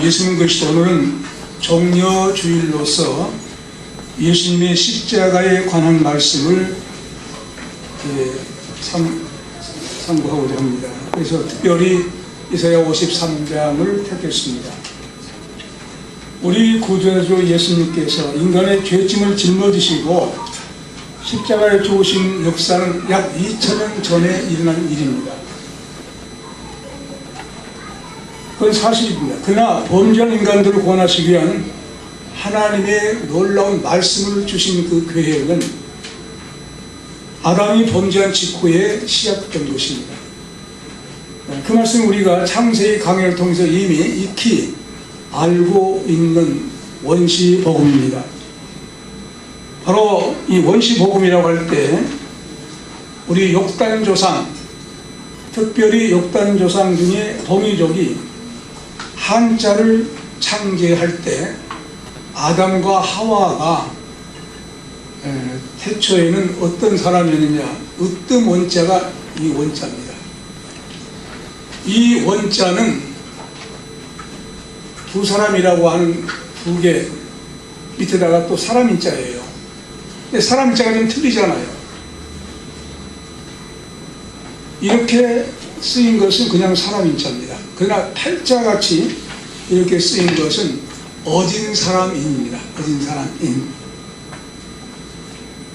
예수님 그리스도 오늘은 종려주일로서 예수님의 십자가에 관한 말씀을 상고하고자 합니다. 그래서 특별히 이사야 53장을 택했습니다. 우리 구주주 예수님께서 인간의 죄짐을 짊어지시고 십자가에 죽으신 역사는 약 2000년 전에 일어난 일입니다. 그건 사실입니다. 그러나 범죄한 인간들을 구원하시기 위한 하나님의 놀라운 말씀을 주신 그 계획은 아담이 범죄한 직후에 시작된 것입니다. 그 말씀 우리가 창세기 강해를 통해서 이미 익히 알고 있는 원시복음입니다. 바로 이 원시복음이라고 할 때 우리 욕단조상, 특별히 욕단조상 중에 동이족이 한자를 창제할 때 아담과 하와가 태초에는 어떤 사람이었느냐, 으뜸 원자가 이 원자입니다. 이 원자는 두 사람이라고 하는 두 개 밑에다가 또 사람 인자예요. 근데 사람 인자가 좀 틀리잖아요. 이렇게 쓰인 것은 그냥 사람 인자입니다. 그러나 팔자같이 이렇게 쓰인 것은 어진 사람인입니다. 어진 사람인.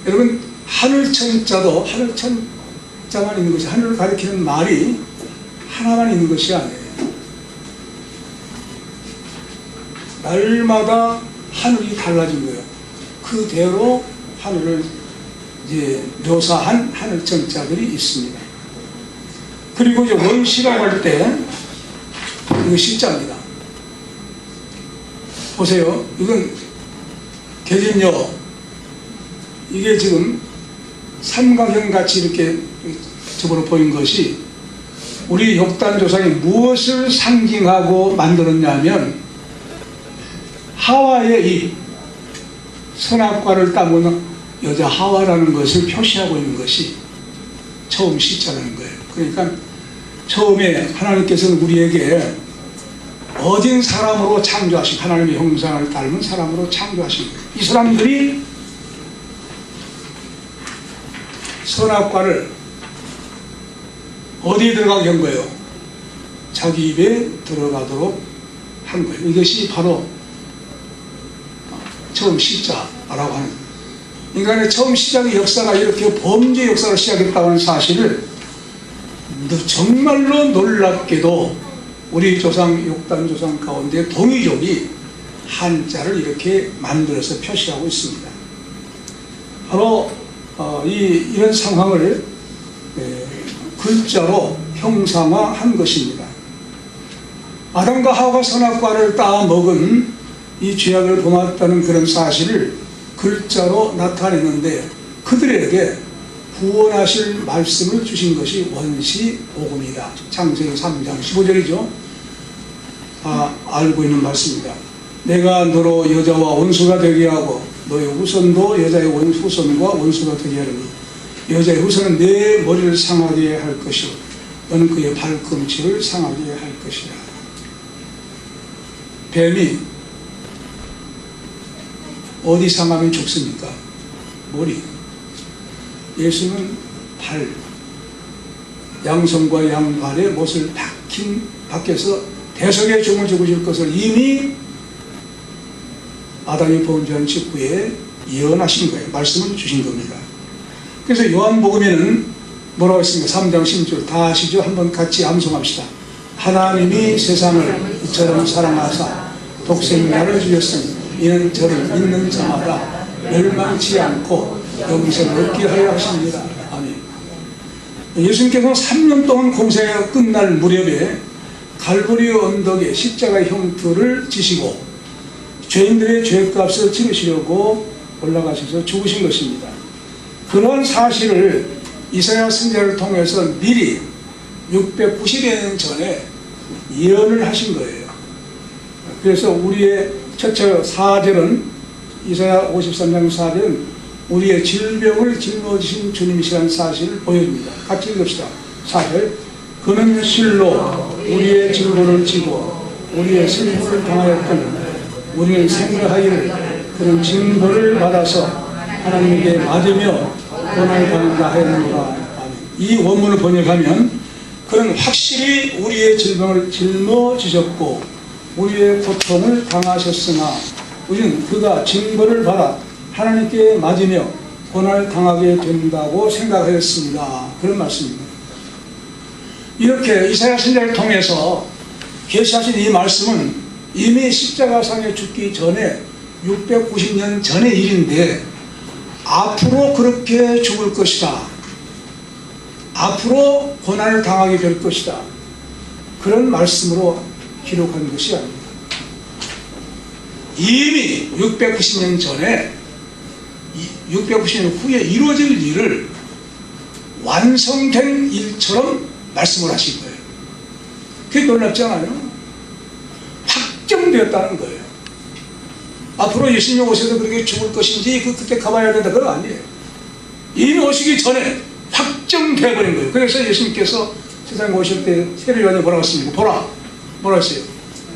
여러분, 하늘천자도 하늘천자만 있는 것이, 하늘을 가리키는 말이 하나만 있는 것이 아니에요. 날마다 하늘이 달라진 거예요. 그대로 하늘을 이제 묘사한 하늘천자들이 있습니다. 그리고 이제 원시라고 할 때 이거 시자입니다. 보세요. 이건 개진여, 이게 지금 삼각형 같이 이렇게 저번에 보인 것이 우리 욕단조상이 무엇을 상징하고 만들었냐면 하와의 입, 선악과를 따먹는 여자 하와라는 것을 표시하고 있는 것이 처음 시자라는 거예요. 그러니까 처음에 하나님께서는 우리에게 어진 사람으로 창조하신, 하나님의 형상을 닮은 사람으로 창조하신 거예요. 이 사람들이 선악과를 어디에 들어가게 한 거예요? 자기 입에 들어가도록 한 거예요. 이것이 바로 처음 시자라고 하는, 인간의 처음 시작의 역사가 이렇게 범죄 역사로 시작했다고 하는 사실을 정말로 놀랍게도 우리 조상, 욕단 조상 가운데 동이족이 한자를 이렇게 만들어서 표시하고 있습니다. 바로 이런 상황을 글자로 형상화한 것입니다. 아담과 하와가 선악과를 따 먹은 이 죄악을 범했다는 그런 사실을 글자로 나타냈는데 그들에게 구원하실 말씀을 주신 것이 원시복음이다. 창세기 3장 15절이죠. 다 알고 있는 말씀입니다. 내가 너로 여자와 원수가 되게 하고 너의 후손도 여자의 후손과 원수가 되게 하리니 여자의 후손은 내 머리를 상하게 할 것이요 너는 그의 발꿈치를 상하게 할 것이라. 뱀이 어디 상하면 죽습니까? 머리. 예수는 발, 양손과 양발에 못을 박혀서 대속의 종을 죽으실 것을 이미 아담이 범죄한 직후에 예언하신 거예요. 말씀을 주신 겁니다. 그래서 요한복음에는 뭐라고 했습니까? 3장 16절 다 아시죠? 한번 같이 암송합시다. 하나님이 세상을 이처럼 사랑하사 독생자를 주셨으니 이는 저를 믿는 자마다 멸망치 않고 영생을 얻게 하려 하십니다. 아멘. 예수님께서 3년 동안 공생애가 끝날 무렵에 갈보리 언덕에 십자가의 형틀을 지시고 죄인들의 죄값을 치르시려고 올라가셔서 죽으신 것입니다. 그런 사실을 이사야 선지자를 통해서 미리 690여 년 전에 예언을 하신 거예요. 그래서 우리의 첫째 4절은, 이사야 53장 4절은 우리의 질병을 짊어지신 주님이시라는 사실을 보여줍니다. 같이 읽읍시다. 4절. 그는 실로 우리의 질고를 지고 우리의 슬픔을 당하였던 우리는 생각하기를 그런 징벌을 받아서 하나님께 맞으며 고난을 당한다 하였노라. 아멘. 이 원문을 번역하면 그는 확실히 우리의 질병을 짊어지셨고 우리의 고통을 당하셨으나 우리는 그가 징벌을 받아 하나님께 맞으며 고난을 당하게 된다고 생각하였습니다. 그런 말씀입니다. 이렇게 이사야 선지자를 통해서 계시하신 이 말씀은 이미 십자가상에 죽기 전에 690년 전의 일인데 앞으로 그렇게 죽을 것이다, 앞으로 고난을 당하게 될 것이다, 그런 말씀으로 기록한 것이 아닙니다. 이미 690년 전에 690년 후에 이루어질 일을 완성된 일처럼 말씀을 하신 거예요. 그게 놀랍지 않아요? 확정되었다는 거예요. 앞으로 예수님 오셔서 그렇게 죽을 것인지 그때 가봐야 된다, 그건 아니에요. 이미 오시기 전에 확정되어 버린 거예요. 그래서 예수님께서 세상에 오실 때 세례 요한이 뭐라고 했습니까? 보라, 뭐라고 했어요?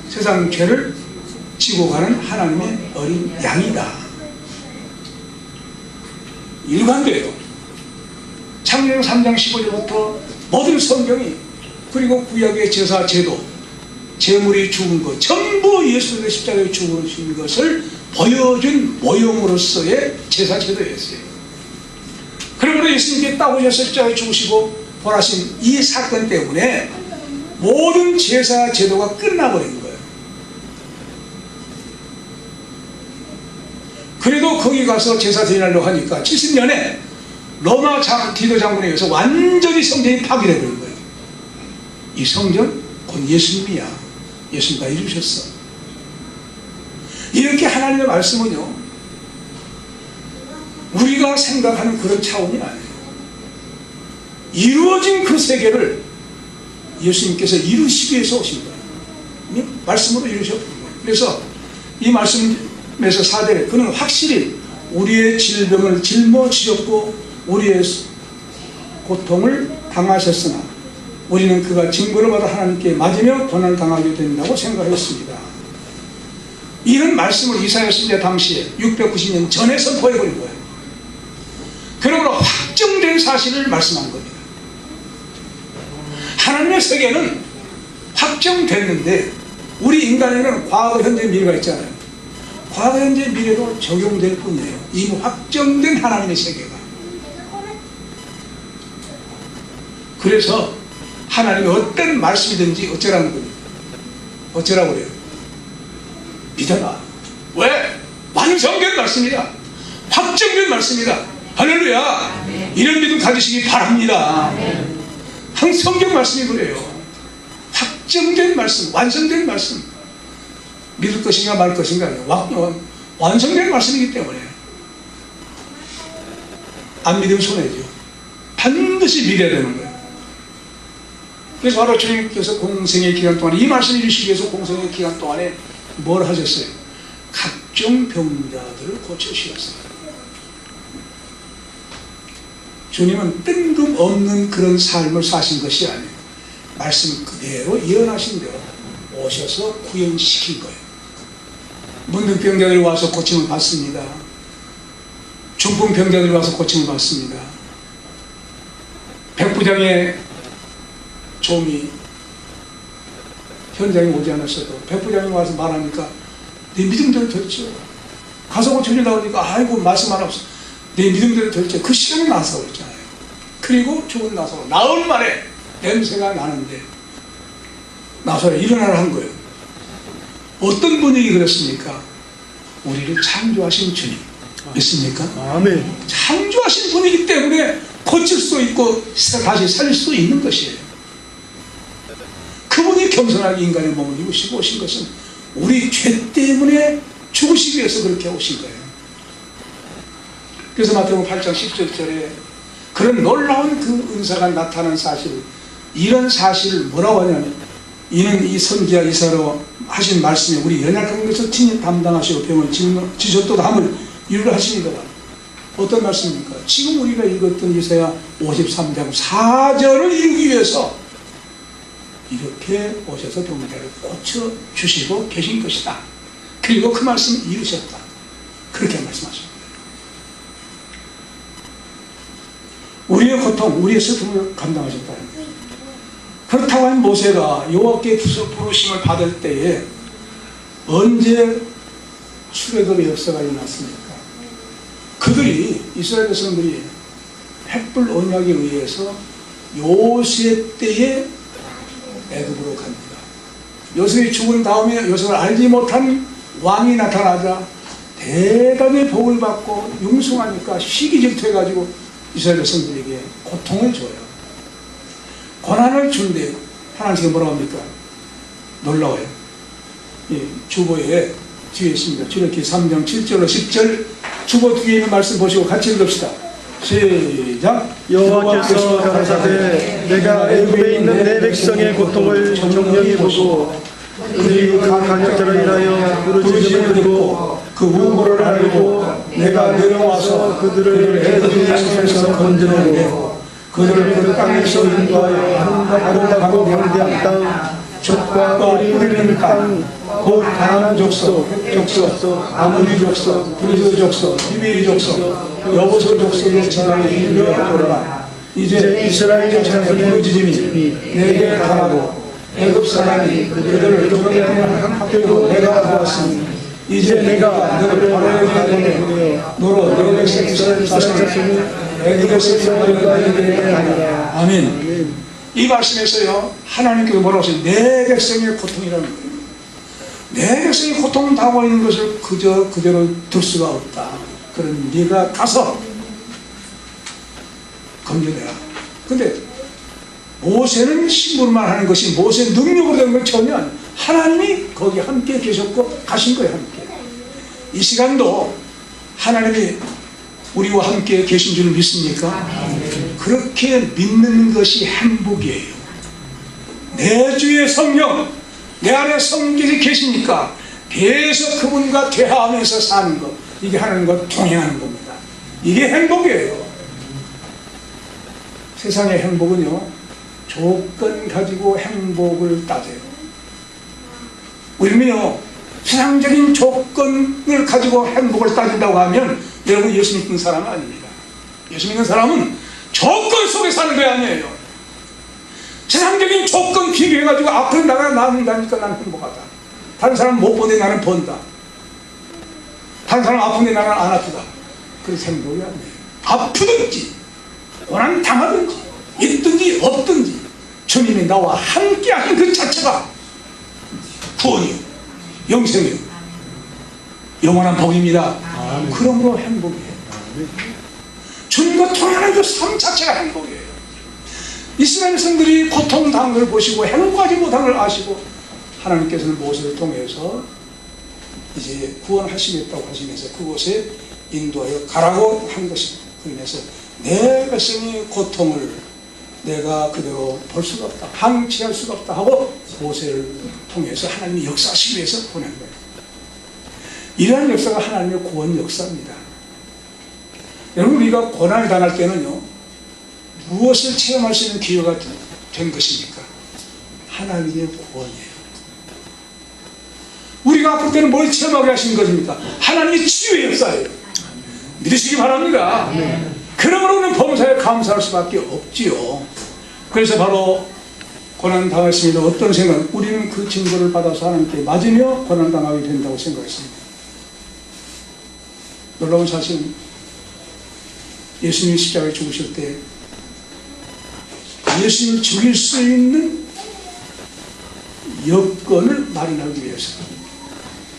세상 죄를 지고 가는 하나님의 어린 양이다. 일관돼요. 창세기 3장 15절부터 모든 성경이, 그리고 구약의 제사 제도, 제물이 죽은 것, 전부 예수님의 십자가에 죽으신 것을 보여준 모형으로서의 제사 제도였어요. 그러므로 예수님께 딱 오셔서 십자가에 죽으시고 벌하신 이 사건 때문에 모든 제사 제도가 끝나버린 거예요. 그래도 거기 가서 제사 드리려고 하니까 70년에 로마 디도 장군에 의해서 완전히 성전이 파괴되어 버린 거예요. 이 성전 곧 예수님이야. 예수님가 이루셨어. 이렇게 하나님의 말씀은요, 우리가 생각하는 그런 차원이 아니에요. 이루어진 그 세계를 예수님께서 이루시기 위해서 오신 거예요. 이 말씀으로 이루셨던 거예요. 그래서 이 말씀에서 4절에 그는 확실히 우리의 질병을 짊어지셨고 우리의 고통을 당하셨으나 우리는 그가 징벌을 받아 하나님께 맞으며 고난을 당하게 된다고 생각했습니다. 이런 말씀을 이사야 선지자 당시에 690년 전에 선포해버린 거예요. 그러므로 확정된 사실을 말씀한 겁니다. 하나님의 세계는 확정됐는데 우리 인간에는 과거, 현재, 미래가 있잖아요. 과거, 현재, 미래로 적용될 뿐이에요. 이미 확정된 하나님의 세계가. 그래서 하나님이 어떤 말씀이든지 어쩌라는 겁니다. 어쩌라고 그래요? 믿어라. 왜? 완성된 말씀이다. 확정된 말씀이다. 할렐루야. 이런 믿음 가지시기 바랍니다. 항상 성경 말씀이 그래요. 확정된 말씀, 완성된 말씀. 믿을 것인가 말 것인가 완성된 말씀이기 때문에 안 믿으면 손해죠. 반드시 믿어야 되는 거예요. 그래서 바로 주님께서 공생의 기간 동안에 이 말씀을 이루시기 위해서 공생의 기간 동안에 뭘 하셨어요? 각종 병자들을 고쳐주셨어요. 주님은 뜬금없는 그런 삶을 사신 것이 아니에요. 말씀 그대로 예언하신 대로 오셔서 구현시킨 거예요. 문둥병자들이 와서 고침을 받습니다. 중풍병자들이 와서 고침을 받습니다. 백부장의 좀이 현장에 오지 않았어도 백부장이 와서 말하니까 내 믿음대로 됐죠. 가서 고쳐주 나오니까 아이고 말씀 하나 없어. 내 믿음대로 됐죠. 그 시간에 나서 그랬잖아요. 그리고 죽은 나서 나흘 만에 냄새가 나는데 나서를 일어나라 한 거예요. 어떤 분이 그랬습니까? 우리를 창조하신 주님 믿습니까? 아멘. 창조하신 분이기 때문에 고칠 수 있고 다시 살릴 수 있는 것이에요. 그분이 겸손하게 인간의 몸을 입으시고 오신 것은 우리 죄 때문에 죽으시기 위해서 그렇게 오신 거예요. 그래서 마태복음 8장 17절에 그런 놀라운 그 은사가 나타난 사실, 이런 사실을 뭐라고 하냐면 이는 이 선지자 이사야로 하신 말씀에 우리 연약한 것을 친히 담당하시고 병을 지셨도다 함을 이루려 하십니다. 어떤 말씀입니까? 지금 우리가 읽었던 이사야 53장 4절을 이루기 위해서 이렇게 오셔서 병자를 고쳐주시고 계신 것이다. 그리고 그 말씀을 이루셨다. 그렇게 말씀하십니다. 우리의 고통, 우리의 슬픔을 감당하셨다는 거예요. 그렇다고 한 모세가 여호와께 부르심을 받을 때에 언제 출애굽의 역사가 일어났습니까? 그들이, 이스라엘 백성들이 횃불 언약에 의해서 요셉 때에 애굽으로 갑니다. 요셉이 죽은 다음에 요셉을 알지 못한 왕이 나타나자 대단히 복을 받고 융숭하니까 시기질투해가지고 이스라엘 백성들에게 고통을 줘요. 고난을 준대요. 하나님께서 뭐라고 합니까? 놀라워요. 예, 주보에 뒤에 있습니다. 출애굽기 3장 7절로 10절 주보 뒤에 있는 말씀 보시고 같이 읽읍시다. 시작. 여호와께서 가라사대 내가 애굽에 있는 내 백성의 고통을 정령히 보고 그들이 강력자로 인하여 부르짖음을 듣고 그 우물을 알고 내가 내려와서 그들을 애굽의 손에서 건져내고 그들을 그 땅에서 인도하여 아름답고 경대한 땅 젖과 꿀이 흐르는 땅 곧 가나안 족속, 아모리 족속, 브리스 족속, 히브리 족속, 여보서 족속의 지방에 이르렀노라. 이제 이스라엘 자손의 부르짖음이 내게 당하고 애굽 사람이 그들을 경배하는 학교로 내가 보았으니 이제 내가 너를 바로에게 보내어 너로 내 백성 이스라엘 자손이 애굽에서 너희에게 하리라. 아멘. 이 말씀에서요 하나님께서 뭐라고 하세요? 내 백성의 고통이라는 거예요. 내 백성이 고통 당하고 있는 것을 그대로 둘 수가 없다. 그럼 네가 가서 건져내라. 근데 모세는 심부름만 하는 것이 모세의 능력으로 된 건 전혀 아니에요. 하나님이 거기 함께 계셨고 가신 거예요. 함께. 이 시간도 하나님이 우리와 함께 계신 줄 믿습니까? 그렇게 믿는 것이 행복이에요. 내 주의 성령, 내 안에 성령이 계시니까 계속 그분과 대화하면서 사는 것, 이게 하나님과 동행하는 겁니다. 이게 행복이에요. 세상의 행복은요 조건 가지고 행복을 따져요. 우리는요 세상적인 조건을 가지고 행복을 따진다고 하면 여러분 예수 믿는 사람은 아닙니다. 예수 믿는 사람은 조건 속에 사는 게 아니에요. 세상적인 조건 비교해가지고 앞으로 나간다니까 나는 행복하다. 다른 사람은 못 보는데 나는 번다. 다른 사람은 아픈데 나는 안 아프다. 그래서 행복이 아니에요. 아프든지 고난 당하든지 있든지 없든지 주님이 나와 함께하는 그 자체가 구원이요 영생이요 영원한 복입니다. 그러므로 행복이에요. 주님과 통하는 그 삶 자체가 행복이에요. 이스라엘 백성들이 고통당한 걸 보시고 행복하지 못한 걸 아시고 하나님께서는 모세를 통해서 이제 구원하시겠다고 하시면서 그곳에 인도하여 가라고 한 것입니다. 그러면서 내 백성의 고통을 내가 그대로 볼 수가 없다, 항치할 수가 없다 하고 모세를 통해서 하나님이 역사하시기 위해서 보낸 거예요. 이러한 역사가 하나님의 구원 역사입니다. 여러분 우리가 고난을 당할 때는요 무엇을 체험할 수 있는 기회가 된 것입니까? 하나님의 구원이에요. 우리가 아플 때는 뭘 체험하게 하시는 것입니까? 하나님의 치유의 역사예요. 믿으시기 바랍니다. 그러므로 우리는 범사에 감사할 수밖에 없지요. 그래서 바로 고난 당했습니다. 어떤 생각? 우리는 그 증거를 받아서 하나님께 맞으며 고난 당하게 된다고 생각했습니다. 놀라운 사실은 예수님이 십자가에 죽으실 때 예수님을 죽일 수 있는 여건을 마련하기 위해서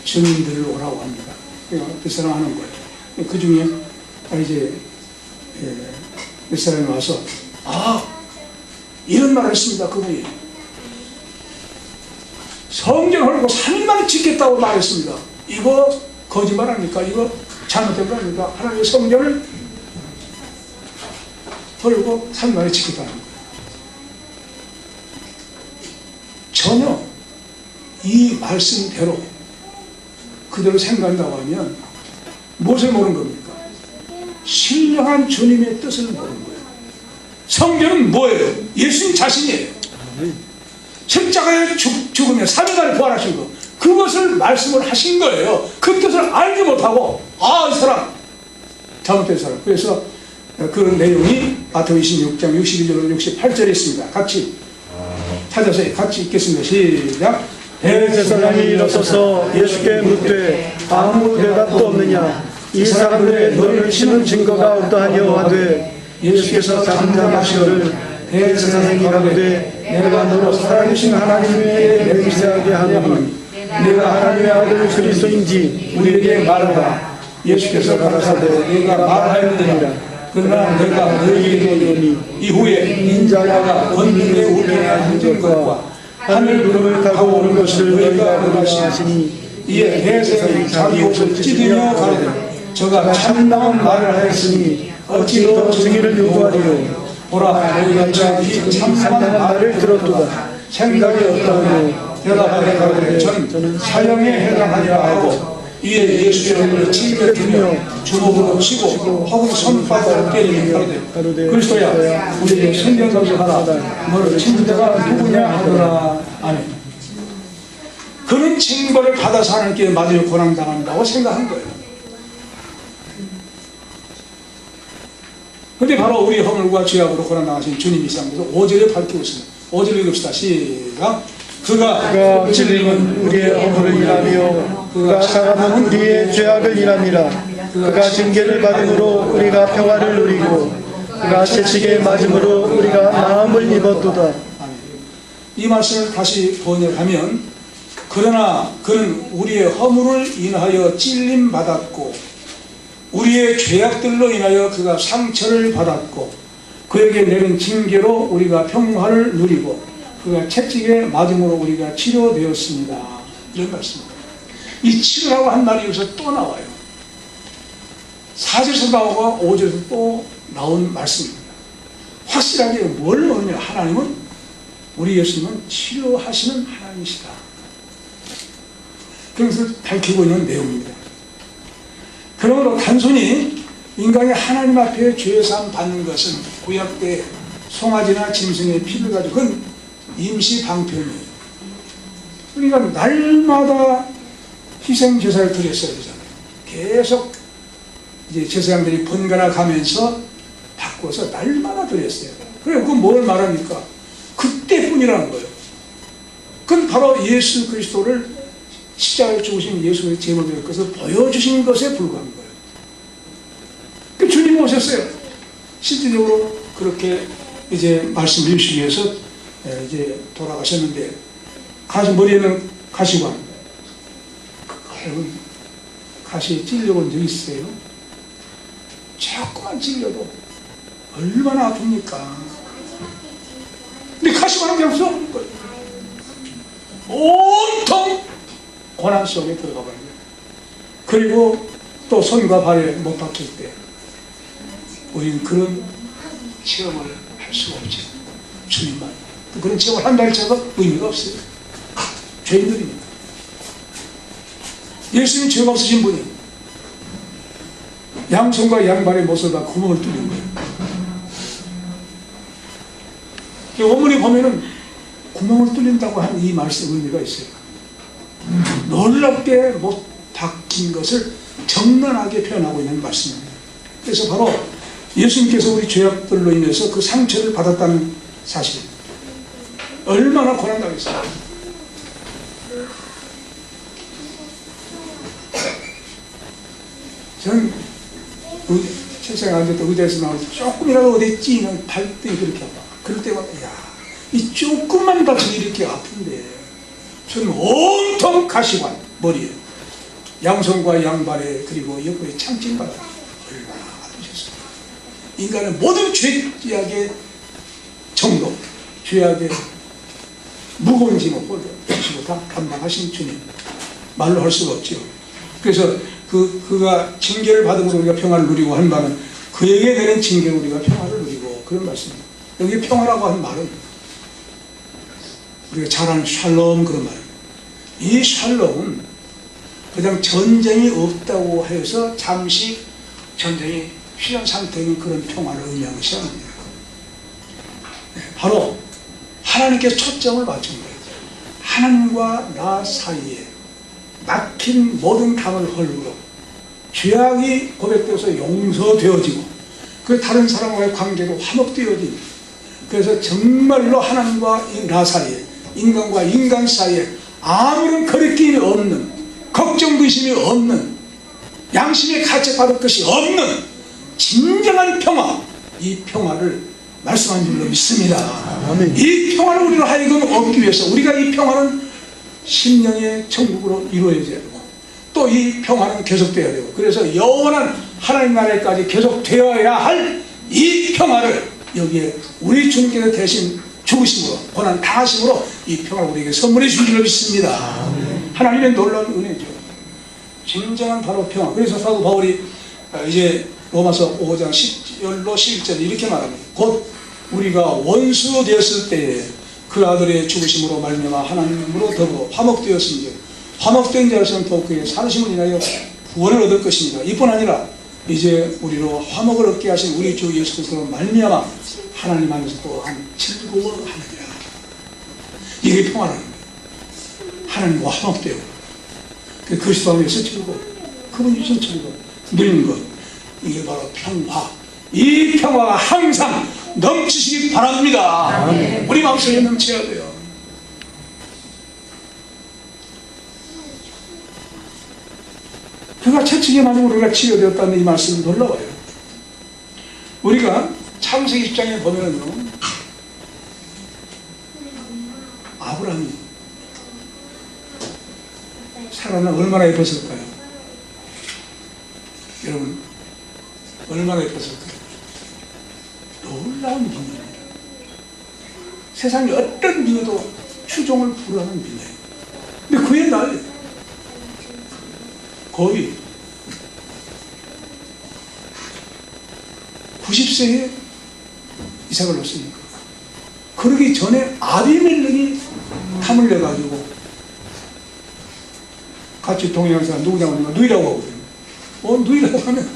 증인들을 오라고 합니다. 그 사람 하는 거예요. 그 중에 이제 몇 사람이 와서 이런 말을 했습니다. 그분이 성경을 헐고 3일 만에 짓겠다고 말했습니다. 이거 거짓말 아닙니까? 이거 잘못된 거 아닙니까? 하나님의 성경을 헐고 3일 만에 짓겠다는 거예요. 전혀 이 말씀대로 그대로 생각한다고 하면 무엇을 모르는 겁니까? 신령한 주님의 뜻을 모르는 거예요. 성경은 뭐예요? 예수님 자신이에요. 십자가에 죽으며 3일 만에 부활하신 것, 그것을 말씀을 하신 거예요. 그 뜻을 알지 못하고 이 사람 잘못된 사람. 그래서 그 내용이 마태복음 26장 62절 68절에 있습니다. 같이 찾아서 같이 읽겠습니다. 시작. 대제사장이 일어서서 예수께 묻되 아무 대답도 없느냐, 이 사람들의 너를 치는 증거가 어떠하냐 하되, 예수께서 잠잠하시거늘 대제사장이 가로되 내가 너로 살아계신 하나님의 맹세하게 하노니 내가 하나님의 아들 그리스도인지 우리에게 말하라. 예수께서 가라사대 내가 말하였느니라. 그러나 내가 너희에게 이르노니 이후에 인자가 권능에 우편에 앉은 것과 하늘 구름을 타고 오는 것을 너희가 보리라 하시니, 이에 대제사장이 자기 옷을 찢으며 가로되 저가 참나온 말을 하였으니 어찌 더 증인을 요구하리요. 보라, 너희가 이 참나온 말을 들었도다. 생각이 어떠하뇨. 대답하여 가로되 저는 사형에 해당하리라 하고, 이에 예수께서 침에 들며 주먹으로 치고 혹은 손바닥으로 때리며 가로되 그리스도야 우리에게 성경까지 하라. 너를 친 자가 누구냐 하더라. 아멘. 그런 징벌을 받아서 하나님께 마지막에 고난당한다고 생각한 거예요. 근데 바로 우리 허물과 죄악으로 고난당하신 주님이 상에서 5절에 밝히고 있습니다. 5절 읽읍시다. 시작. 그가 찔림은 우리의 허물을 인하며 그가 상함은 우리의 죄악을 인함이라. 그가 징계를 받음으로 우리가 평화를 누리고 그가 채찍에 맞음으로 우리가 나음을 입었도다. 이 말씀을 다시 번역하면, 그러나 그는 우리의 허물을 인하여 찔림 받았고 우리의 죄악들로 인하여 그가 상처를 받았고 그에게 내린 징계로 우리가 평화를 누리고 그가 채찍에 맞음으로 우리가 치료되었습니다. 이런 말씀입니다. 이 치료라고 한 말이 여기서 또 나와요. 4절에서 나오고 5절에서 또 나온 말씀입니다. 확실하게 뭘 모르냐, 하나님은, 우리 예수님은 치료하시는 하나님이시다. 그것을 밝히고 있는 내용입니다. 그러므로 단순히 인간이 하나님 앞에 죄사함 받는 것은 구약 때 송아지나 짐승의 피를 가지고, 그건 임시 방편이에요. 그러니까 날마다 희생 제사를 드렸어야 되잖아요. 계속 이제 제사장들이 번갈아 가면서 바꿔서 날마다 드렸어요. 그래, 그건 뭘 말합니까? 그때뿐이라는 거예요. 그건 바로 예수 그리스도를 십자가에 죽으신 예수의 제물될 것을 보여주신 것에 불과한 거예요. 그 주님이 오셨어요. 실질적으로 그렇게 이제 말씀을 주시기 위해서 이제 돌아가셨는데, 머리에는 가시관, 가시에 찔려본 적 있어요? 조금만 찔려도 얼마나 아픕니까? 근데 가시관은 그냥 쏘는 거예요. 온통 고난 속에 들어가 버린 거예요. 그리고 또 손과 발에 못 박힐 때 우리는 그런 체험을 할 수가 없죠. 주님만. 그런 체험을 한다 할지라도 의미가 없어요. 죄인들입니다. 예수님 죄가 없으신 분이 양손과 양발의 못에다 구멍을 뚫린 거예요. 어머니 보면은 구멍을 뚫린다고 한 이 말씀 의미가 있어요. 놀랍게 못 박힌 것을 정면하게 표현하고 있는 말씀입니다. 그래서 바로 예수님께서 우리 죄악들로 인해서 그 상처를 받았다는 사실, 얼마나 고난당했어요. 저는 책상에 앉았다 의자에서 나올 때 조금이라도 어디 찌면 발등이 그렇게 아파. 그럴 때마다 이 조금만 다쳐도 이렇게 아픈데, 저는 온통 가시관, 머리에 양손과 양발에 그리고 옆구리에 창진받아 얼마나 아프셨어요. 인간의 모든 죄악의 정도, 죄악의 무거운 짐을 주시고 다 감당하신 주님, 말로 할 수가 없죠. 그래서 그가 징계를 받음으로 우리가 평화를 누리고 한 말은 그에게 내린 징계로 우리가 평화를 누리고, 그런 말씀입니다. 여기 평화라고 한 말은 우리가 잘 아는 샬롬, 그런 말. 이 샬롬은 그냥 전쟁이 없다고 해서 잠시 전쟁이 필요한 상태인 그런 평화를 의미하는 것이 아닙니다. 바로 하나님께 초점을 맞춘 거예요. 하나님과 나 사이에 막힌 모든 담을 헐고 죄악이 고백되어서 용서되어지고 그 다른 사람과의 관계도 화목되어진, 그래서 정말로 하나님과 나 사이에, 인간과 인간 사이에 아무런 거리낌이 없는, 걱정 의심이 없는, 양심에 가책받을 것이 없는 진정한 평화, 이 평화를 말씀한 줄로 믿습니다. 아멘. 이 평화를 우리로 하여금 얻기 위해서 우리가 이 평화는 심령의 천국으로 이루어져야 되고 또 이 평화는 계속되어야 되고, 그래서 영원한 하나님 나라에까지 계속되어야 할 이 평화를 여기에 우리 주님께서 대신 죽으심으로, 고난 당하심으로 이 평화를 우리에게 선물해 준 줄로 믿습니다. 하나님의 놀라운 은혜죠. 진정한 바로 평화. 그래서 사도 바울이 이제 로마서 5장 10절로 11절 이렇게 말합니다. 곧 우리가 원수 되었을 때에 그 아들의 죽으심으로 말미암아 하나님으로 더불어 화목되었으니 화목된 자로서는 더 그의 살으심을 인하여 구원을 얻을 것입니다. 이뿐 아니라 이제 우리로 화목을 얻게 하신 우리 주 예수 그리스도로 말미암아 하나님 안에서 또한 즐거워하느니라. 이게 평화라는 거예요. 하나님과 화목되고 그리스도 안에서 즐거워, 그분이 주신 즐거워 누리는 것, 이게 바로 평화. 이 평화가 항상 넘치시기 바랍니다. 아멘. 우리 마음속에 넘쳐야 돼요. 그가 채찍에 맞은 우리가 치료되었다는 이 말씀이 놀라워요. 우리가 창세기 10장에 보면은요, 아브라함이 사라는 얼마나 예뻤을까요? 여러분, 얼마나 예뻤을까요? 놀라운 미녀입니다. 세상에 어떤 미녀도 추종을 불허하는 미녀예요. 근데 그의 나이 거의 90세에 이삭을 낳습니까? 그러기 전에 아비멜렉이 탐을 내가지고 같이 동행한 사람 누구냐고 하면 누이라고 하거든요. 누이라고 하면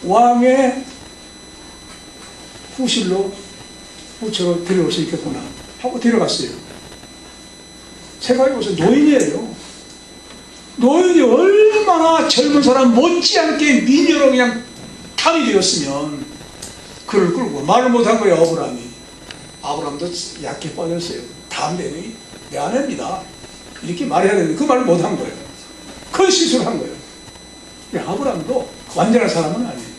왕의 후실로 후처로 데려올 수 있겠구나 하고 데려갔어요. 생각해보세요. 노인이에요. 노인이 얼마나 젊은 사람 못지않게 미녀로 그냥 탐이 되었으면 그를 끌고 말을 못한 거예요. 아브라함도 약해 빠졌어요. 다음 내용이 내 아내입니다 이렇게 말해야 되는데 그 말을 못한 거예요. 큰 실수를 한 거예요. 아브라함도 완전한 사람은 아니에요.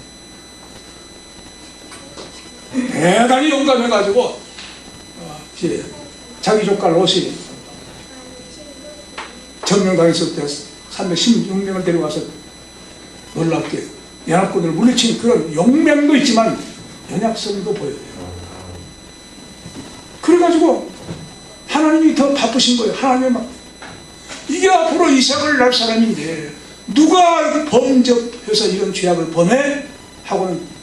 대단히 용감해가지고 자기 조카 롯이 점령당했을 때 316명을 데려와서 놀랍게 연합군을 물리친 그런 용맹도 있지만 연약성도 보여요. 그래가지고 하나님이 더 바쁘신 거예요. 하나님이 막 이게 앞으로 이삭을 낳을 사람인데 누가 범접해서 이런 죄악을 범해? 하고는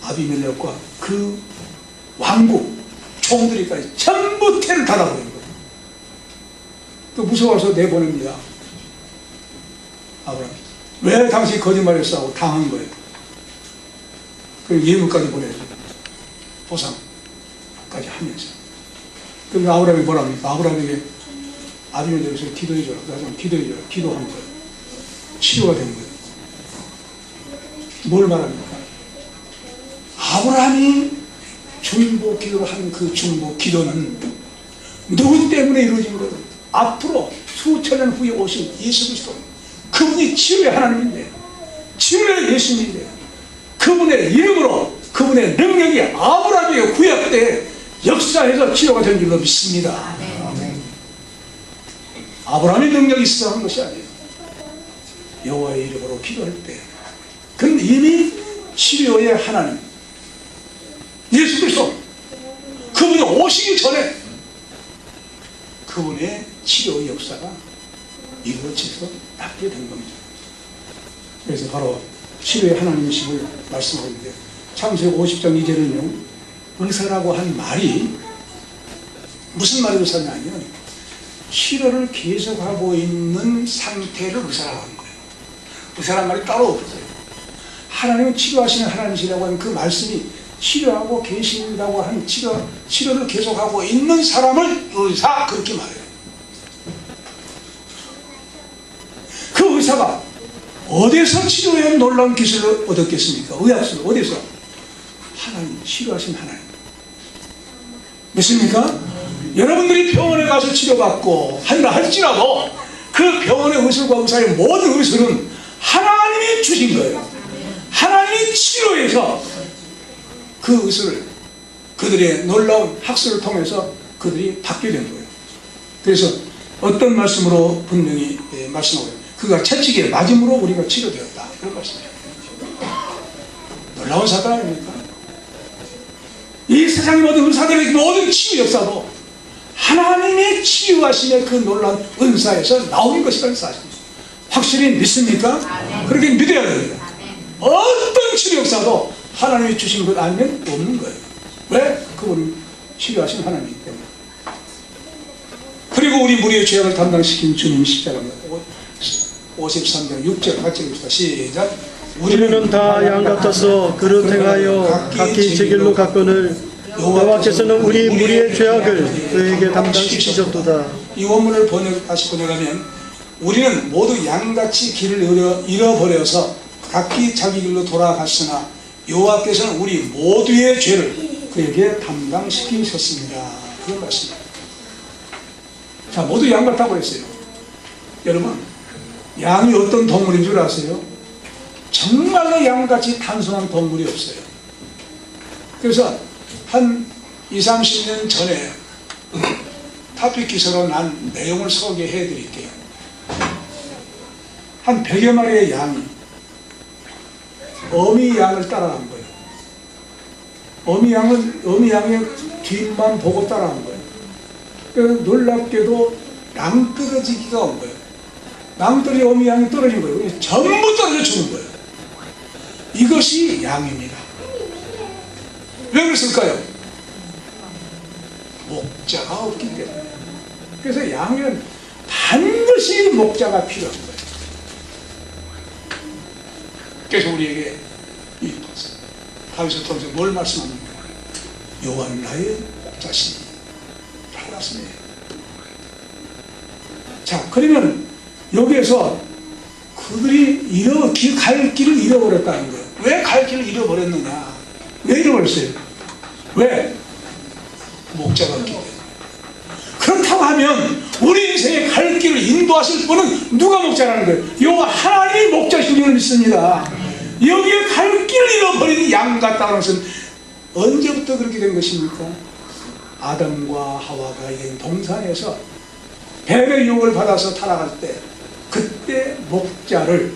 아비멜렉과 그 왕국 총들이까지 전부 태를 닫아버린 거예요. 또 무서워서 내보냅니다. 아브라함 왜 당신이 거짓말했어 하고 당한 거예요. 그리고 예물까지 보내죠. 보상까지 하면서. 그럼 아브라함이 뭐라 합니까? 아브라함에게 아비멜렉에서 기도해줘라. 그래서 기도해줘라. 기도한 거예요. 치료가 된 거예요. 뭘 말합니까? 아브라함이 중보 기도를 한 그 중보 기도는 누구 때문에 이루어진 거예요? 앞으로 수천 년 후에 오신 예수 그리스도, 그분이 치유의 하나님인데, 치유의 예수님인데, 그분의 이름으로 그분의 능력이 아브라함에게 구약돼 역사해서 치료가 된 줄로 믿습니다. 아멘. 아브라함의 능력이 있어서 한 것이 아니에요. 여호와의 이름으로 기도할 때 그는 이미 치료의 하나님 예수 그리스도, 그분이 오시기 전에 그분의 치료 역사가 이루어져서 낫게 된 겁니다. 그래서 바로 치료의 하나님이심을 말씀하는데, 창세기 50장 2절은요, 의사라고 한 말이 무슨 말을 의사냐면 치료를 계속하고 있는 상태를 의사라고 하는 거예요. 의사란 말이 따로 없어요. 하나님은 치료하시는 하나님이시라고 하는 그 말씀이 치료하고 계신다고 하는 치료를 계속하고 있는 사람을 의사 그렇게 말해요. 의사가 어디서 치료에 놀라운 기술을 얻었겠습니까? 의학술 어디서? 하나님, 치료하신 하나님. 믿습니까? 여러분들이 병원에 가서 치료받고 한다 할지라도 그 병원의 의술과 의사의 모든 의술은 하나님이 주신 거예요. 하나님이 치료해서 그 의술을 그들의 놀라운 학술을 통해서 그들이 받게 된 거예요. 그래서 어떤 말씀으로 분명히 말씀하고 그가 채찍에 맞음으로 우리가 치료되었다. 그런 말씀이에요. 놀라운 사건 아닙니까? 이 세상의 모든 의사들의 모든 치유 역사도 하나님의 치유하심의 그 놀라운 은사에서 나오는 것이라는 사실입니다. 확실히 믿습니까? 그렇게 믿어야 됩니다. 어떤 치료 역사도 하나님이 주신 것 아니면 없는 거예요. 왜? 그분은 치료하신 하나님이기 때문에. 그리고 우리 무리의 죄악을 담당시킨 주님 십자가입니다. 53장 6절 같이 읽읍시다. 시작. 우리는 다 양 같아서 그릇 행하여 각기 제 길로 갔거늘 여호와께서는 우리 무리의 죄악을 그에게 담당시키셨도다. 이 원문을 다시 번역하면 우리는 모두 양같이 길을 잃어버려서 각기 자기 길로 돌아갔으나 여호와께서는 우리 모두의 죄를 그에게 담당시키셨습니다. 그런 말씀입니다. 자, 모두 양 같다고 했어요. 여러분, 양이 어떤 동물인 줄 아세요? 정말로 양같이 단순한 동물이 없어요. 그래서 한 20, 30년 전에 타픽 기사로 난 내용을 소개해 드릴게요. 한 100여 마리의 양이 어미 양을 따라간 거예요. 어미 양의 뒷만 보고 따라간 거예요. 그래서 놀랍게도 낭떠러지기가 온 거예요. 낭떠러지 어미 양이 떨어진 거예요. 전부 떨어져 죽은 거예요. 이것이 양입니다. 왜 그랬을까요? 목자가 없기 때문에. 그래서 양에는 반드시 목자가 필요한 거예요. 그래서 우리에게 이 다윗을 통해서 뭘 말씀합니까? 여호와는 나의 목자시니 라고 말씀해요. 자, 그러면 여기에서 그들이 갈 길을 잃어버렸다는 거예요. 왜 갈 길을 잃어버렸느냐? 왜 잃어버렸어요? 왜? 목자가 없기 때문에. 그렇다고 하면 우리 인생에 갈 길을 인도하실 분은 누가 목자라는 거예요? 여호와 하나님이 목자신 줄 믿습니다. 여기에 갈 길을 잃어버린 양 같다는 것은 언제부터 그렇게 된 것입니까? 아담과 하와가 이 동산에서 뱀의 유혹을 받아서 타락할 때 그때 목자를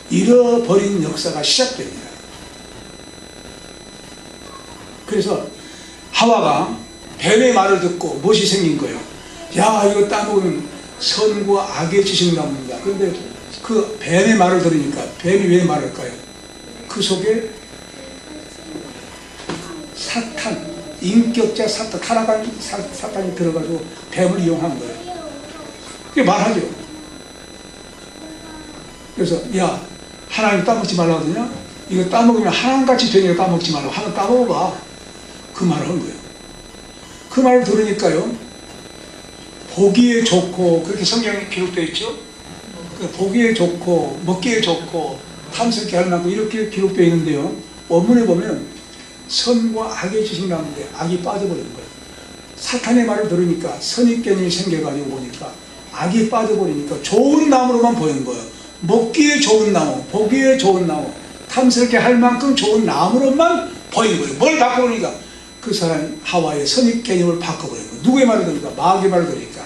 잃어버린 역사가 시작됩니다. 그래서 하와가 뱀의 말을 듣고 무엇이 생긴 거예요? 야, 이거 따먹으면 선과 악의 지식 나옵니다. 그런데 그 뱀의 말을 들으니까 뱀이 왜 말할까요? 그 속에 사탄, 인격자 사탄, 타락한 사탄이 들어가지고 뱀을 이용한 거예요. 그게 말하죠. 그래서 야, 하나님 따먹지 말라고 하더냐? 이거 따먹으면 하나님같이 되니까 따먹지 말라고. 하나 따먹어봐. 그 말을 한 거예요. 그 말을 들으니까요, 보기에 좋고, 그렇게 성경에 기록되어 있죠. 보기에 좋고 먹기에 좋고 탐스럽게 할 만큼 이렇게 기록되어 있는데요, 원문에 보면 선과 악의 지식 나오는데 악이 빠져버린 거예요. 사탄의 말을 들으니까 선입견이 생겨가지고 보니까 악이 빠져버리니까 좋은 나무로만 보이는 거예요. 먹기에 좋은 나무, 보기에 좋은 나무, 탐스럽게 할 만큼 좋은 나무로만 보이는 거예요. 뭘 바꿔버리니까 그 사람이 하와의 선입 개념을 바꿔버린 거예요. 누구의 말을 들으니까? 마귀의 말을 들으니까.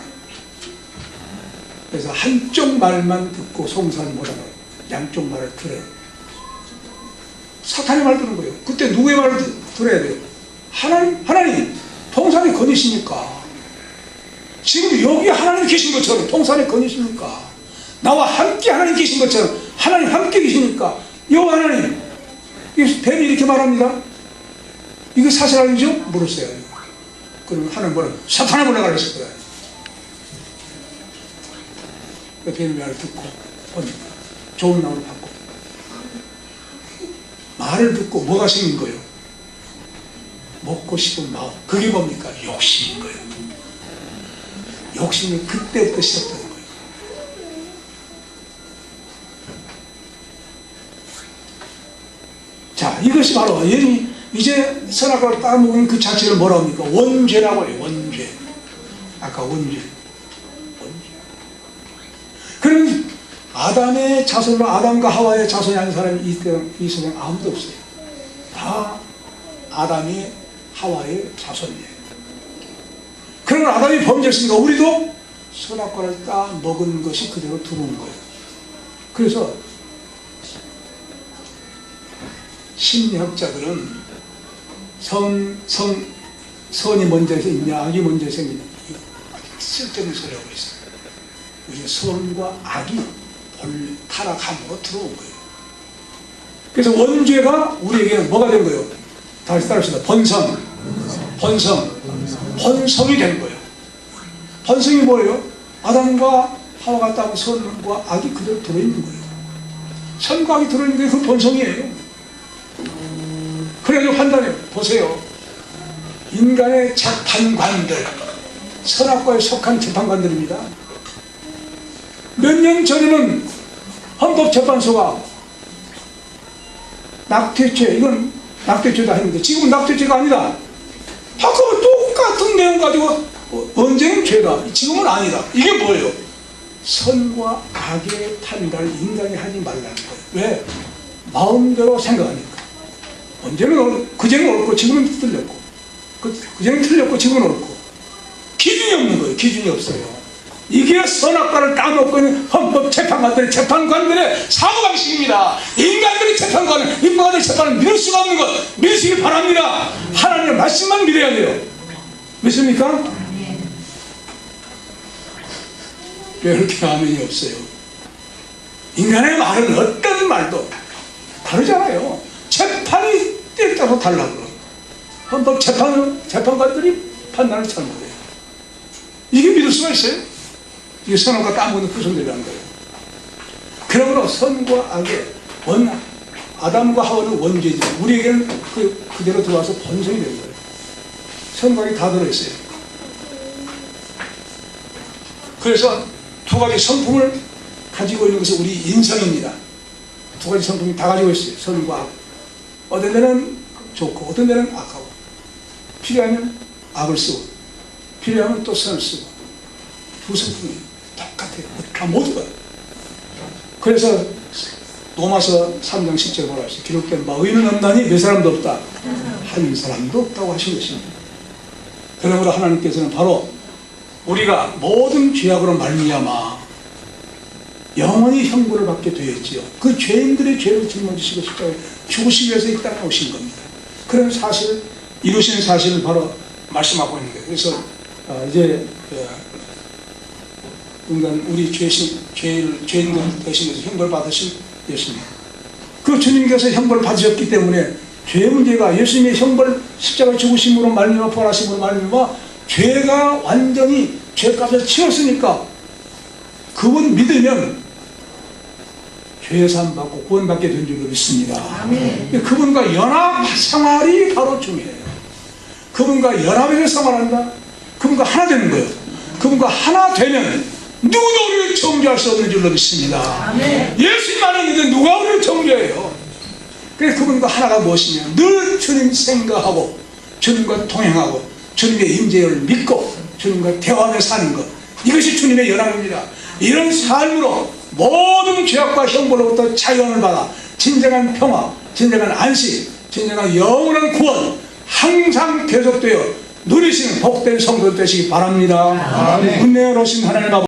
그래서 한쪽 말만 듣고 송사를 못하는 거예요. 양쪽 말을 들어요. 사탄의 말 듣는 거예요. 그때 누구의 말을 들어야 돼요? 하나님 통산에 거니시니까. 지금 여기 하나님 계신 것처럼 통산에 거니십니까? 나와 함께 하나님 계신 것처럼 하나님 함께 계시니까 여호와 하나님, 뱀이 이렇게 말합니다. 이거 사실 아니죠? 물었어요. 그러면 하나님 뭐라? 사탄아 보내라 그랬을 거야. 뱀의 말을 듣고 보니까 좋은 나무를 받고, 말을 듣고 뭐가 생긴 거예요? 먹고 싶은 마음. 그게 뭡니까? 욕심인 거예요. 욕심이 그때부터 시작되는 거예요. 자, 이것이 바로 이제 선악과를 따먹은 그 자체를 뭐라고 합니까? 원죄라고 해요. 원죄. 아까 원죄. 그럼 아담의 자손으로 아담과 하와의 자손이 아닌 사람이 이 세상에 아무도 없어요. 다 아담이 하와의 자손이에요. 그러면 아담이 범죄했으니까 우리도 선악과를 따 먹은 것이 그대로 들어온 거예요. 그래서 심리학자들은 선이 먼저 생기냐 악이 먼저 생기냐 쓸데없는 소리 하고 있어요. 우리 선과 악이 타락함으로 들어온 거예요. 그래서 원죄가 우리에게 뭐가 된 거예요? 다시 따라합시다. 번성이 된 거예요. 번성이 뭐예요? 아담과 하와가 따온 선과 악이 그대로 들어있는 거예요. 선과 악이 들어있는 게 그 번성이에요. 그래서 판단해요. 보세요. 인간의 재판관들, 선악과에 속한 재판관들입니다. 몇 년 전에는 헌법재판소가 낙태죄, 이건 낙태죄다 했는데 지금은 낙태죄가 아니다. 아까 똑같은 내용 가지고 언제는 죄다, 지금은 아니다. 이게 뭐예요? 선과 악의 판단을 인간이 하지 말라는 거예요. 왜? 마음대로 생각하니까. 언제는 그전에는 옳고 지금은 틀렸고, 그전에는 틀렸고 지금은 옳고, 기준이 없는 거예요. 기준이 없어요. 이게 선악과를 따먹고 있는 헌법재판관들의 재판관들의 사고방식입니다. 인간들의 재판관은, 인간들의 재판을 믿을 수가 없는 것, 믿으시기 바랍니다. 하나님의 말씀만 믿어야 돼요. 믿습니까? 왜 이렇게 아멘이 없어요? 인간의 말은 어떤 말도 다르잖아요. 재판이 때에 따라서 달라고. 헌법재판관들이 판단을 잘못해요. 이게 믿을 수가 있어요? 이게 선악과 따먹는 후손들이라는 거예요. 그러므로 선과 악의 아담과 하와는 원죄지, 우리에게는 그대로 들어와서 번성이 되는 거예요. 선과 악이 다 들어있어요. 그래서 두 가지 성품을 가지고 있는 것이 우리 인성입니다. 두 가지 성품이 다 가지고 있어요. 선과 악. 어떤 데는 좋고 어떤 데는 악하고, 필요하면 악을 쓰고 필요하면 또 선을 쓰고, 두 성품이 똑같아요. 다 모두가. 그래서 로마서 3장 10절에 뭐라 했어요? 기록된 바 의인은 없나니 몇 사람도 없다, 한 사람도 없다고 하신 것입니다. 그러므로 하나님께서는 바로 우리가 모든 죄악으로 말미암아 영원히 형벌을 받게 되었지요. 그 죄인들의 죄를 짊어지시고 십자가에 죽으시기 위해서 이 땅에 오신 겁니다. 그런 사실, 이루시는 사실을 바로 말씀하고 있는 거예요. 그래서 이제 인간 우리 죄인들 대신해서 형벌 받으신 예수님, 그 주님께서 형벌을 받으셨기 때문에 죄의 문제가, 예수님의 형벌 십자가에 죽으심으로 말미암아 부활하심으로 말미암아 죄가 완전히 죄값을 치렀으니까 그분 믿으면 죄사함 받고 구원받게 된 줄로 믿습니다. 아멘. 그분과 연합 생활이 바로 중요해요. 그분과 연합해서 생활한다. 그분과 하나 되는 거예요. 그분과 하나 되면 누구도 우리를 정죄할 수 없는 줄로 믿습니다. 아멘. 예수님만 있는데 누가 우리를 정죄해요? 그래서 그분과 하나가 무엇이냐, 늘 주님 생각하고 주님과 동행하고 주님의 임재를 믿고 주님과 대화하며 사는 것, 이것이 주님의 연합입니다. 이런 삶으로 모든 죄악과 형벌로부터 자유함을 받아 진정한 평화, 진정한 안식, 진정한 영원한 구원 항상 계속되어 누리시는 복된 성도 되시기 바랍니다. 은혜로우신 하나님 아버지,